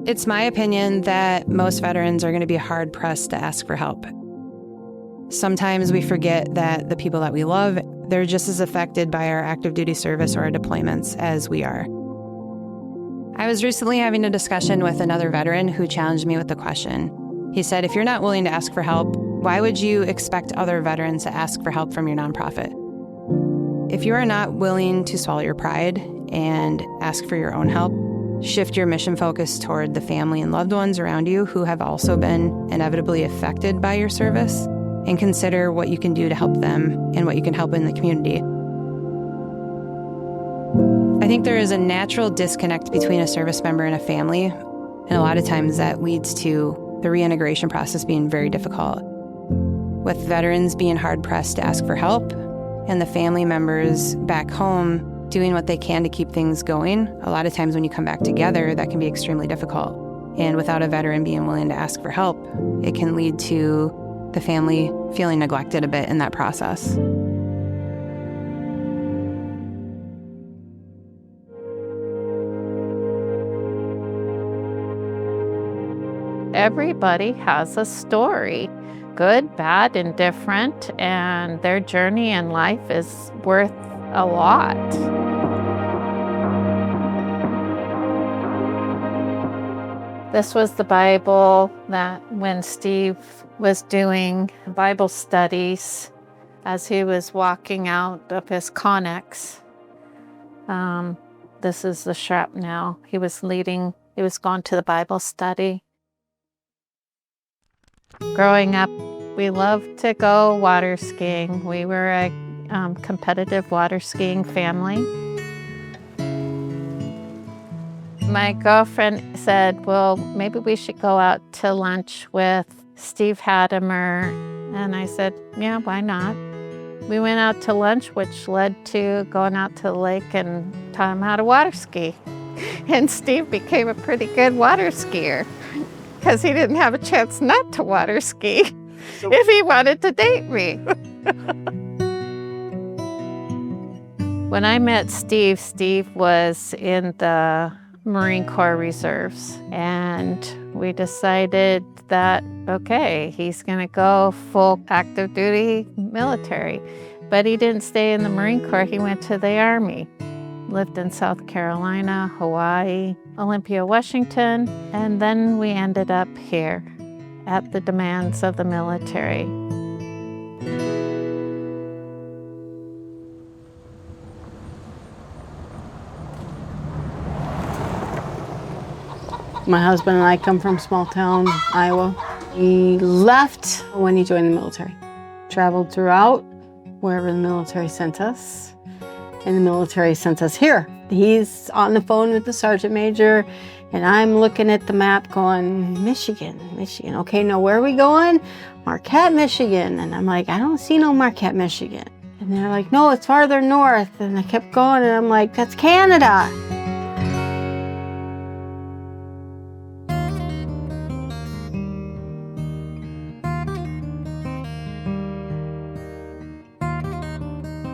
It's my opinion that most veterans are going to be hard-pressed to ask for help. Sometimes we forget that the people that we love, they're just as affected by our active duty service or our deployments as we are. I was recently having a discussion with another veteran who challenged me with the question. He said, if you're not willing to ask for help, why would you expect other veterans to ask for help from your nonprofit? If you are not willing to swallow your pride and ask for your own help, shift your mission focus toward the family and loved ones around you who have also been inevitably affected by your service, and consider what you can do to help them and what you can help in the community. I think there is a natural disconnect between a service member and a family, and a lot of times that leads to the reintegration process being very difficult. With veterans being hard-pressed to ask for help, and the family members back home doing what they can to keep things going, a lot of times when you come back together, that can be extremely difficult. And without a veteran being willing to ask for help, it can lead to the family feeling neglected a bit in that process. Everybody has a story, good, bad, and different, and their journey in life is worth a lot. This was the Bible that when Steve was doing Bible studies as he was walking out of his Connex. This is the shrapnel. He was going to the Bible study. Growing up, we loved to go water skiing. We were a competitive water skiing family. My girlfriend said, well, maybe we should go out to lunch with Steve Hadimer. And I said, yeah, why not? We went out to lunch, which led to going out to the lake and taught him how to water ski. And Steve became a pretty good water skier because he didn't have a chance not to water ski if he wanted to date me. When I met Steve, Steve was in the Marine Corps Reserves, and we decided that, okay, he's going to go full active duty military. But he didn't stay in the Marine Corps. He went to the Army. Lived in South Carolina, Hawaii, Olympia, Washington, and then we ended up here at the demands of the military. My husband and I come from small town Iowa. He left when he joined the military. Traveled throughout wherever the military sent us, and the military sent us here. He's on the phone with the sergeant major, and I'm looking at the map going, Michigan. Okay, now where are we going? Marquette, Michigan. And I'm like, I don't see no Marquette, Michigan. And they're like, no, it's farther north. And I kept going, and I'm like, that's Canada.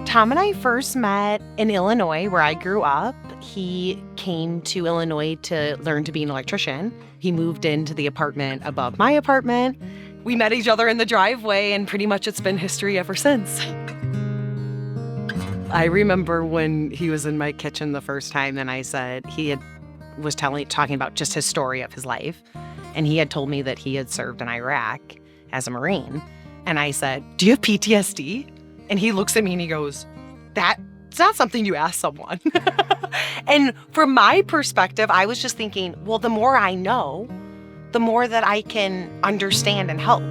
Tom and I first met in Illinois, where I grew up. He came to Illinois to learn to be an electrician. He moved into the apartment above my apartment. We met each other in the driveway, and pretty much it's been history ever since. I remember when he was in my kitchen the first time, and I said was talking about just his story of his life. And he had told me that he had served in Iraq as a Marine. And I said, do you have PTSD? And he looks at me and he goes, that's not something you ask someone. And from my perspective, I was just thinking, well, the more I know, the more that I can understand and help.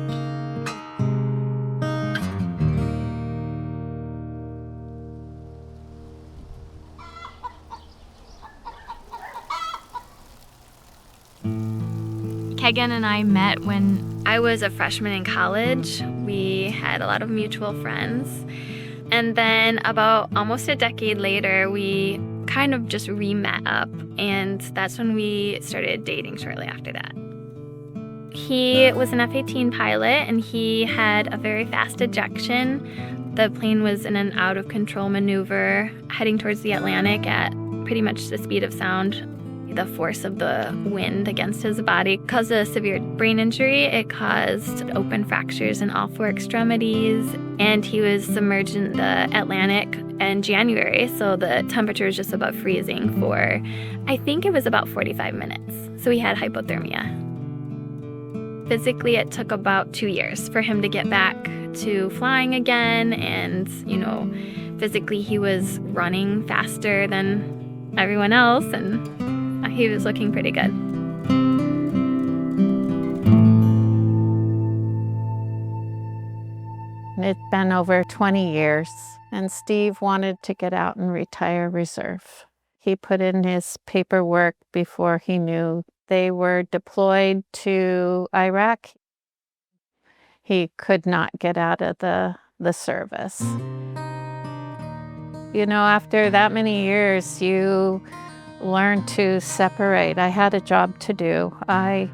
Kegan and I met when I was a freshman in college. We had a lot of mutual friends. And then about almost a decade later, we kind of just re-met up. And that's when we started dating shortly after that. He was an F-18 pilot, and he had a very fast ejection. The plane was in an out-of-control maneuver heading towards the Atlantic at pretty much the speed of sound. The force of the wind against his body caused a severe brain injury. It caused open fractures in all 4 extremities, and he was submerged in the Atlantic in January, so the temperature was just above freezing for, I think it was about 45 minutes. So he had hypothermia. Physically, it took about 2 years for him to get back to flying again, and, physically he was running faster than everyone else, and he was looking pretty good. It's been over 20 years, and Steve wanted to get out and retire reserve. He put in his paperwork before he knew they were deployed to Iraq. He could not get out of the service. After that many years, you learn to separate. I had a job to do. I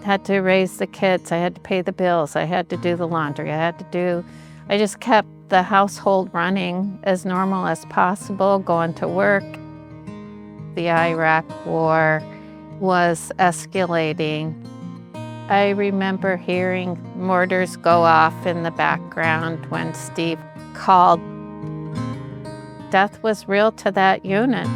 had to raise the kids. I had to pay the bills. I had to do the laundry. I just kept the household running as normal as possible, going to work. The Iraq war was escalating. I remember hearing mortars go off in the background when Steve called. Death was real to that unit.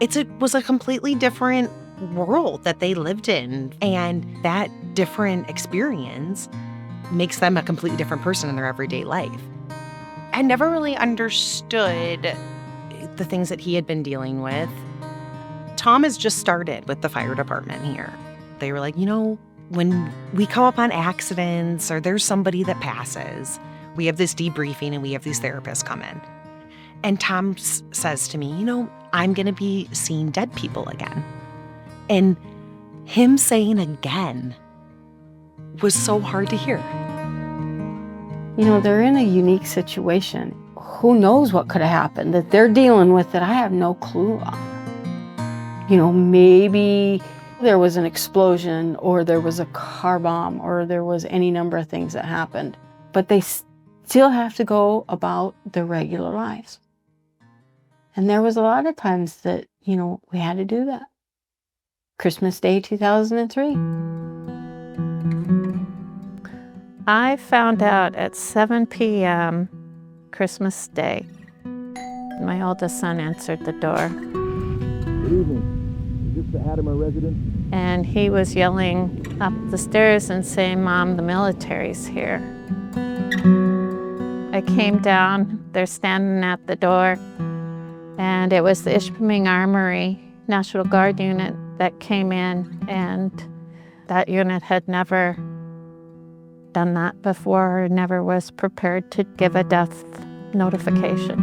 It was a completely different world that they lived in, and that different experience makes them a completely different person in their everyday life. I never really understood the things that he had been dealing with. Tom has just started with the fire department here. They were like, when we come up on accidents or there's somebody that passes, we have this debriefing and we have these therapists come in. And Tom says to me, I'm going to be seeing dead people again. And him saying again was so hard to hear. They're in a unique situation. Who knows what could have happened that they're dealing with that I have no clue on. Maybe there was an explosion, or there was a car bomb, or there was any number of things that happened. But they still have to go about their regular lives. And there was a lot of times that, we had to do that. Christmas Day 2003. I found out at 7 p.m. Christmas Day. My oldest son answered the door. Good evening. Is this the Adama residence? And he was yelling up the stairs and saying, "Mom, the military's here." I came down. They're standing at the door. And it was the Ishpeming Armory National Guard unit that came in, and that unit had never done that before, or never was prepared to give a death notification.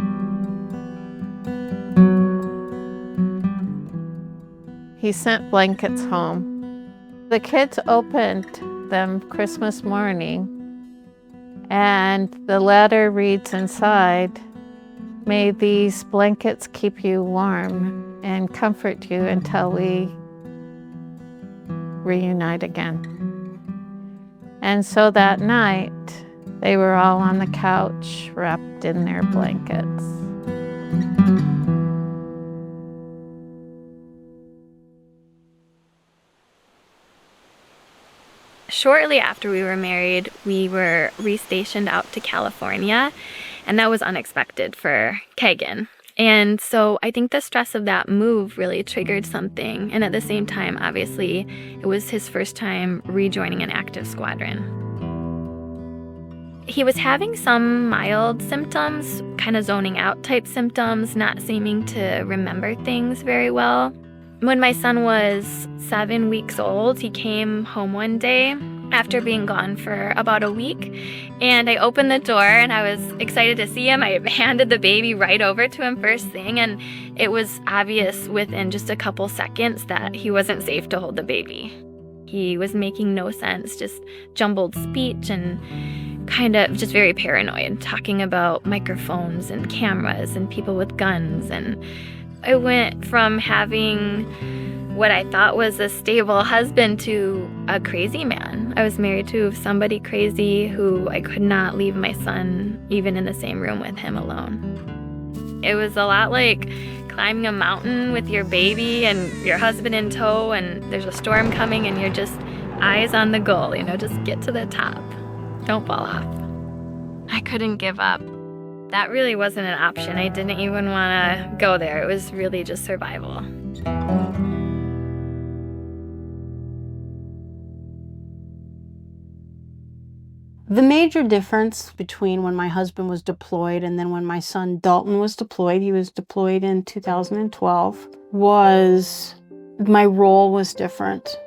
He sent blankets home. The kids opened them Christmas morning, and the letter reads inside, "May these blankets keep you warm and comfort you until we reunite again." And so that night, they were all on the couch, wrapped in their blankets. Shortly after we were married, we were restationed out to California, and that was unexpected for Kagan. And so I think the stress of that move really triggered something. And at the same time, obviously, it was his first time rejoining an active squadron. He was having some mild symptoms, kind of zoning out type symptoms, not seeming to remember things very well. When my son was 7 weeks old, he came home one day after being gone for about a week, and I opened the door and I was excited to see him. I handed the baby right over to him first thing, and it was obvious within just a couple seconds that he wasn't safe to hold the baby. He was making no sense, just jumbled speech and kind of just very paranoid, talking about microphones and cameras and people with guns. And I went from having what I thought was a stable husband to a crazy man. I was married to somebody crazy who I could not leave my son even in the same room with him alone. It was a lot like climbing a mountain with your baby and your husband in tow, and there's a storm coming and you're just eyes on the goal, just get to the top. Don't fall off. I couldn't give up. That really wasn't an option. I didn't even want to go there. It was really just survival. The major difference between when my husband was deployed and then when my son Dalton was deployed, he was deployed in 2012, was my role was different.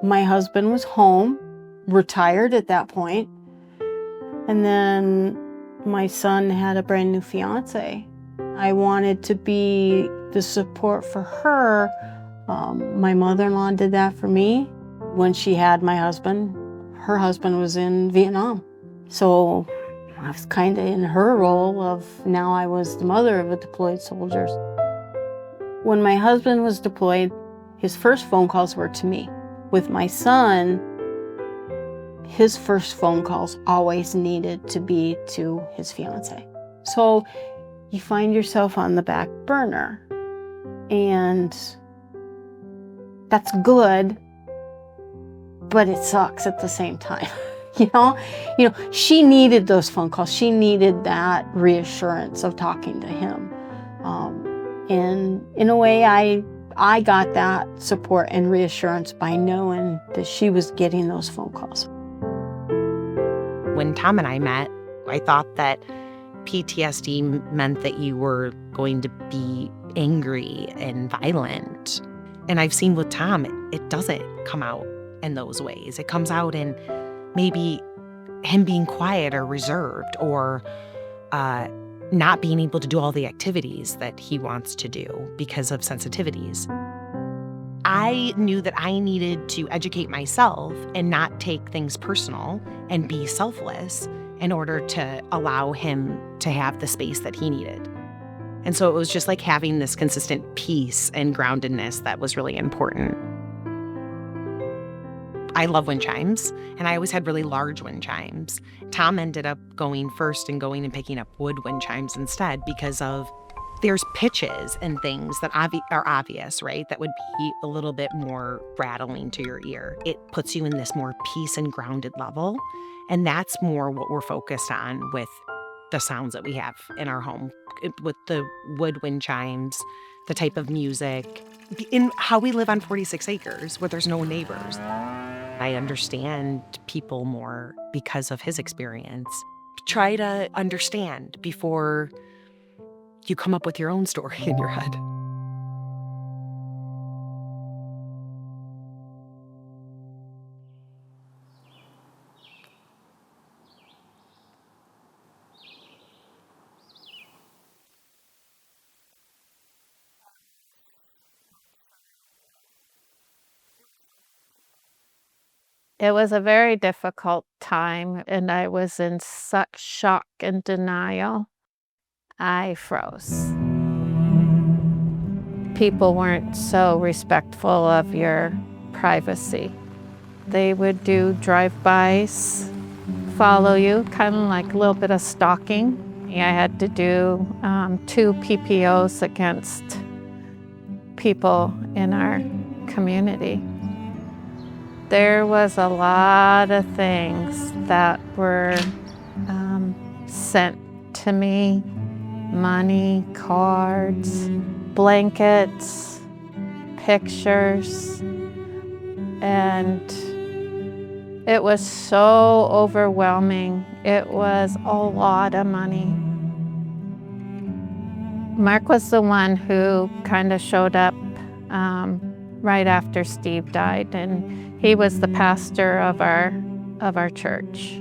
My husband was home, retired at that point, and then my son had a brand new fiance. I wanted to be the support for her. My mother-in-law did that for me. When she had my husband, her husband was in Vietnam. So I was kind of in her role of now I was the mother of the deployed soldiers. When my husband was deployed, his first phone calls were to me. With my son, his first phone calls always needed to be to his fiance. So you find yourself on the back burner, and that's good, but it sucks at the same time. She needed those phone calls. She needed that reassurance of talking to him. And in a way, I got that support and reassurance by knowing that she was getting those phone calls. When Tom and I met, I thought that PTSD meant that you were going to be angry and violent. And I've seen with Tom, it doesn't come out in those ways. It comes out in maybe him being quiet or reserved or not being able to do all the activities that he wants to do because of sensitivities. I knew that I needed to educate myself and not take things personal and be selfless in order to allow him to have the space that he needed. And so it was just like having this consistent peace and groundedness that was really important. I love wind chimes, and I always had really large wind chimes. Tom ended up going first and going and picking up wood wind chimes instead because of there's pitches and things that are obvious, right? That would be a little bit more rattling to your ear. It puts you in this more peace and grounded level, and that's more what we're focused on with the sounds that we have in our home, with the wood wind chimes, the type of music, in how we live on 46 acres where there's no neighbors. I understand people more because of his experience. Try to understand before you come up with your own story in your head. It was a very difficult time, and I was in such shock and denial. I froze. People weren't so respectful of your privacy. They would do drive-bys, follow you, kind of like a little bit of stalking. I had to do 2 PPOs against people in our community. There was a lot of things that were sent to me. Money, cards, blankets, pictures, and it was so overwhelming. It was a lot of money. Mark was the one who kind of showed up right after Steve died, and he was the pastor of our church.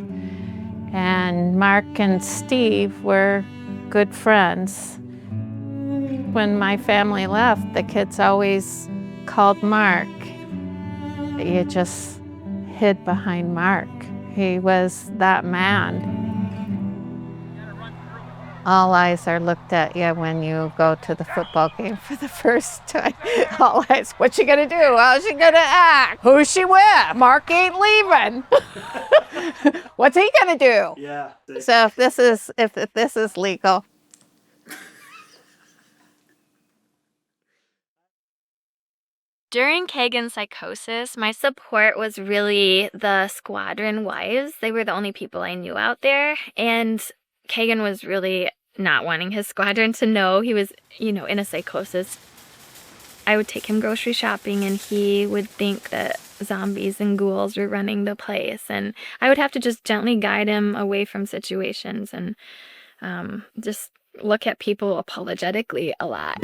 And Mark and Steve were good friends. When my family left, the kids always called Mark. You just hid behind Mark. He was that man. All eyes are looked at you when you go to the football game for the first time. All eyes, what's she gonna do? How's she gonna act? Who's she with? Mark ain't leaving. What's he gonna do? Yeah. So if this is legal, During Kagan's psychosis, my support was really the squadron wives. They were the only people I knew out there. And Kagan was really not wanting his squadron to know he was, in a psychosis. I would take him grocery shopping and he would think that zombies and ghouls were running the place. And I would have to just gently guide him away from situations and just look at people apologetically a lot.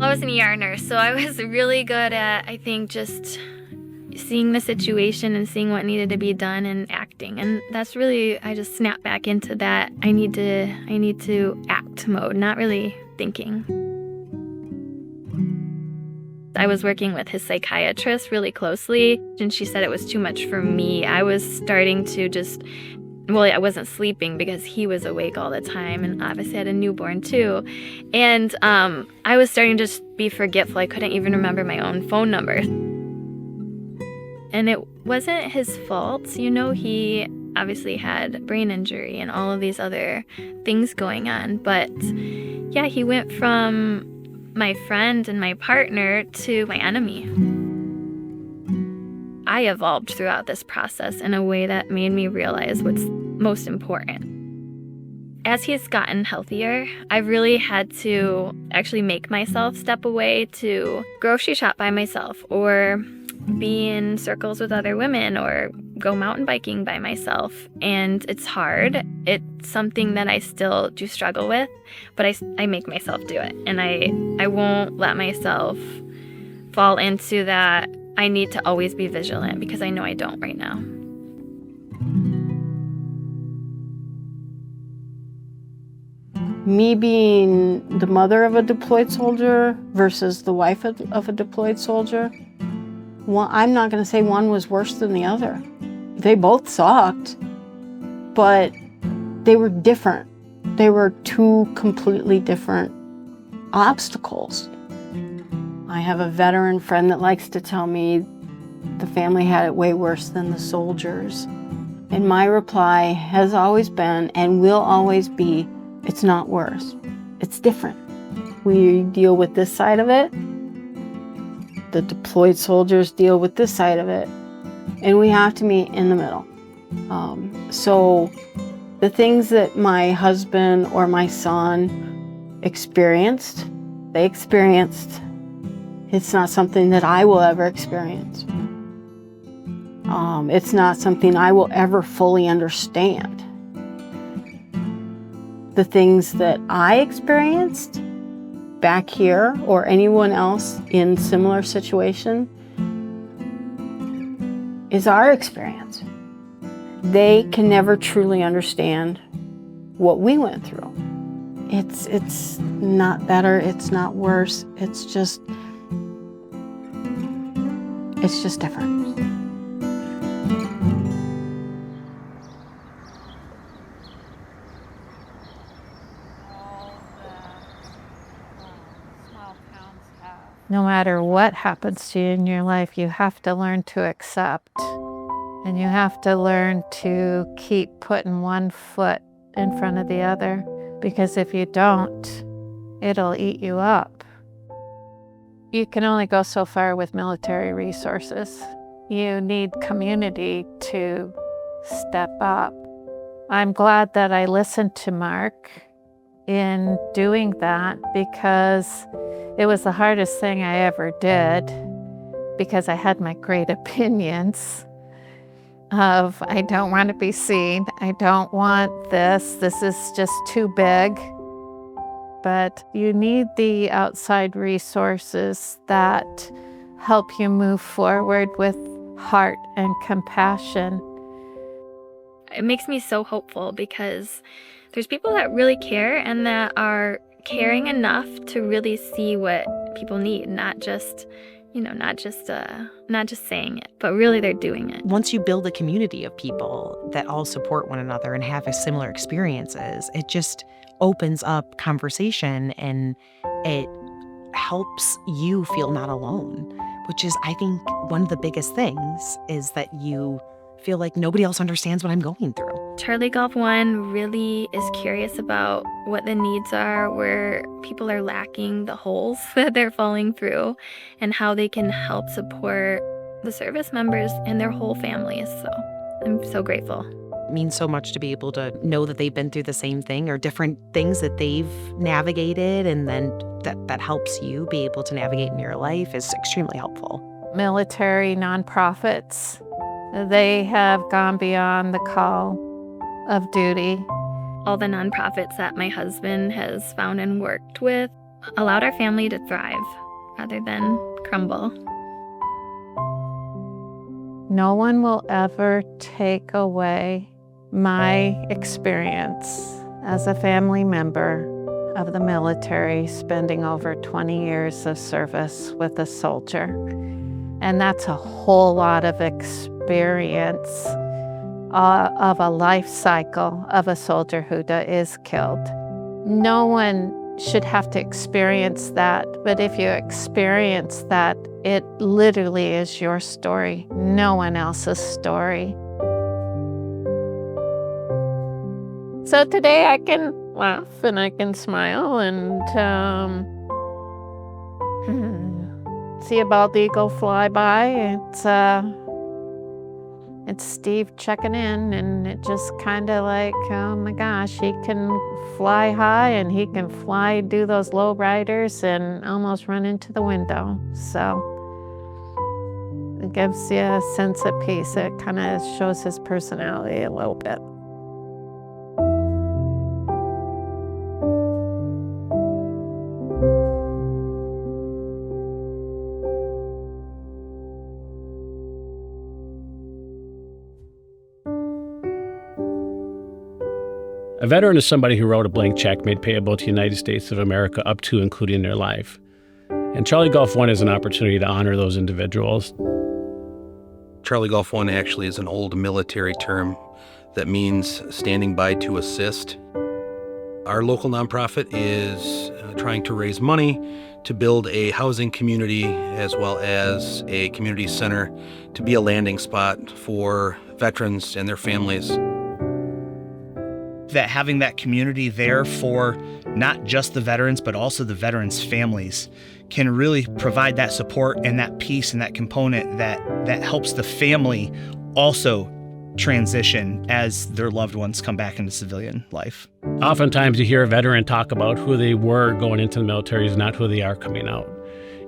I was an ER nurse, so I was really good at, I think, just seeing the situation and seeing what needed to be done and acting. And that's really, I just snapped back into that I need to act mode, not really thinking. I was working with his psychiatrist really closely, and she said it was too much for me. I was starting to I wasn't sleeping because he was awake all the time, and obviously had a newborn too. And I was starting to just be forgetful. I couldn't even remember my own phone number. And it wasn't his fault. He obviously had brain injury and all of these other things going on. But yeah, he went from my friend and my partner to my enemy. I evolved throughout this process in a way that made me realize what's most important. As he's gotten healthier, I've really had to actually make myself step away to grocery shop by myself, or be in circles with other women, or go mountain biking by myself. And it's hard. It's something that I still do struggle with, but I make myself do it. And I won't let myself fall into that I need to always be vigilant, because I know I don't right now. Me being the mother of a deployed soldier versus the wife of a deployed soldier, I'm not going to say one was worse than the other. They both sucked, but they were different. They were two completely different obstacles. I have a veteran friend that likes to tell me the family had it way worse than the soldiers. And my reply has always been, and will always be, it's not worse. It's different. We deal with this side of it. The deployed soldiers deal with this side of it. And we have to meet in the middle. So the things that my husband or my son experienced, they experienced. It's not something that I will ever experience. It's not something I will ever fully understand. The things that I experienced back here, or anyone else in similar situation, is our experience. They can never truly understand what we went through. It's not better, it's not worse, it's just different. No matter what happens to you in your life, you have to learn to accept. And you have to learn to keep putting one foot in front of the other. Because if you don't, it'll eat you up. You can only go so far with military resources. You need community to step up. I'm glad that I listened to Mark in doing that, because it was the hardest thing I ever did, because I had my great opinions of, I don't want to be seen, I don't want this is just too big. But you need the outside resources that help you move forward with heart and compassion. It makes me so hopeful, because there's people that really care and that are caring enough to really see what people need, not just saying it, but really they're doing it. Once you build a community of people that all support one another and have similar experiences, it just opens up conversation, and it helps you feel not alone, which is, I think, one of the biggest things, is that you feel like nobody else understands what I'm going through. Charlie Golf One really is curious about what the needs are, where people are lacking, the holes that they're falling through, and how they can help support the service members and their whole families. So I'm so grateful. It means so much to be able to know that they've been through the same thing or different things that they've navigated, and then that helps you be able to navigate in your life is extremely helpful. Military nonprofits, they have gone beyond the call of duty. All the nonprofits that my husband has found and worked with allowed our family to thrive rather than crumble. No one will ever take away my experience as a family member of the military, spending over 20 years of service with a soldier. And that's a whole lot of experience of a life cycle of a soldier who is killed. No one should have to experience that, but if you experience that, it literally is your story, no one else's story. So today I can laugh and I can smile and see a bald eagle fly by. It's Steve checking in, and it just kind of like, oh my gosh, he can fly high and he can fly, do those low riders and almost run into the window. So it gives you a sense of peace. It kind of shows his personality a little bit. A veteran is somebody who wrote a blank check made payable to the United States of America up to including their life. And Charlie Golf One is an opportunity to honor those individuals. Charlie Golf One actually is an old military term that means standing by to assist. Our local nonprofit is trying to raise money to build a housing community as well as a community center to be a landing spot for veterans and their families. That having that community there for not just the veterans, but also the veterans' families can really provide that support and that peace and that component that helps the family also transition as their loved ones come back into civilian life. Oftentimes you hear a veteran talk about who they were going into the military is not who they are coming out.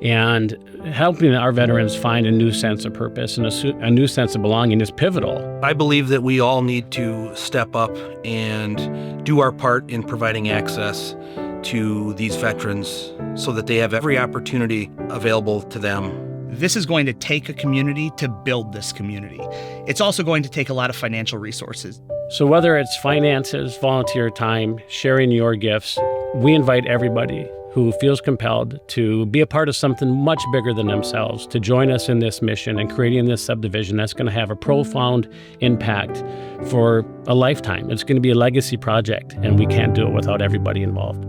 And helping our veterans find a new sense of purpose and a new sense of belonging is pivotal. I believe that we all need to step up and do our part in providing access to these veterans so that they have every opportunity available to them. This is going to take a community to build this community. It's also going to take a lot of financial resources. So whether it's finances, volunteer time, sharing your gifts, we invite everybody who feels compelled to be a part of something much bigger than themselves, to join us in this mission and creating this subdivision that's going to have a profound impact for a lifetime. It's going to be a legacy project, and we can't do it without everybody involved.